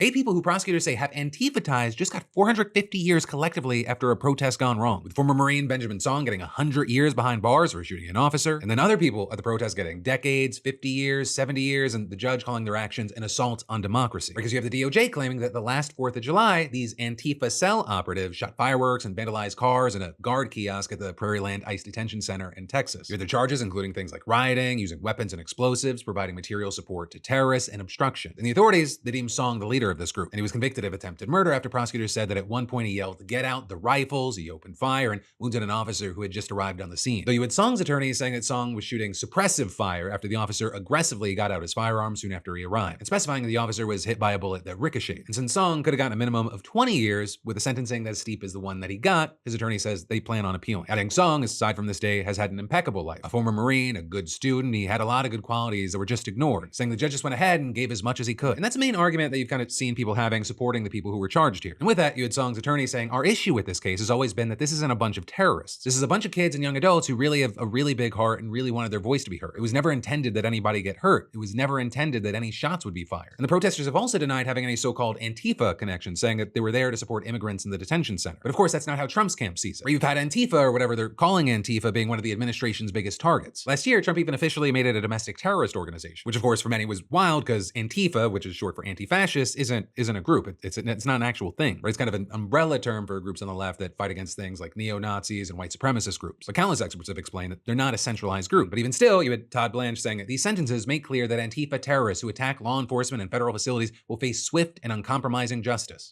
8 people who prosecutors say have Antifa ties just got 450 years collectively after a protest gone wrong, with former Marine Benjamin Song getting 100 years behind bars for shooting an officer, and then other people at the protest getting decades, 50 years, 70 years, and the judge calling their actions an assault on democracy. Because you have the DOJ claiming that the last 4th of July, these Antifa cell operatives shot fireworks and vandalized cars in a guard kiosk at the Prairie Land ICE Detention Center in Texas. You have the charges including things like rioting, using weapons and explosives, providing material support to terrorists, and obstruction. And the authorities, they deemed Song the leader of this group, and he was convicted of attempted murder after prosecutors said that at one point he yelled, "Get out the rifles," he opened fire and wounded an officer who had just arrived on the scene. Though you had Song's attorney saying that Song was shooting suppressive fire after the officer aggressively got out his firearm soon after he arrived, and specifying that the officer was hit by a bullet that ricocheted. And since Song could have gotten a minimum of 20 years with a sentencing as steep as the one that he got, his attorney says they plan on appealing. Adding Song, aside from this day, has had an impeccable life. A former Marine, a good student, he had a lot of good qualities that were just ignored, saying the judge just went ahead and gave as much as he could. And that's the main argument that you've kind of seen people having supporting the people who were charged here. And with that, you had Song's attorney saying, our issue with this case has always been that this isn't a bunch of terrorists. This is a bunch of kids and young adults who really have a really big heart and really wanted their voice to be heard. It was never intended that anybody get hurt. It was never intended that any shots would be fired. And the protesters have also denied having any so-called Antifa connection, saying that they were there to support immigrants in the detention center. But of course, that's not how Trump's camp sees it. Or you've had Antifa, or whatever they're calling Antifa, being one of the administration's biggest targets. Last year, Trump even officially made it a domestic terrorist organization, which of course for many was wild because Antifa, which is short for anti-fascist, isn't a group. It's not an actual thing, right? It's kind of an umbrella term for groups on the left that fight against things like neo-Nazis and white supremacist groups. But countless experts have explained that they're not a centralized group. But even still, you had Todd Blanche saying that these sentences make clear that Antifa terrorists who attack law enforcement and federal facilities will face swift and uncompromising justice.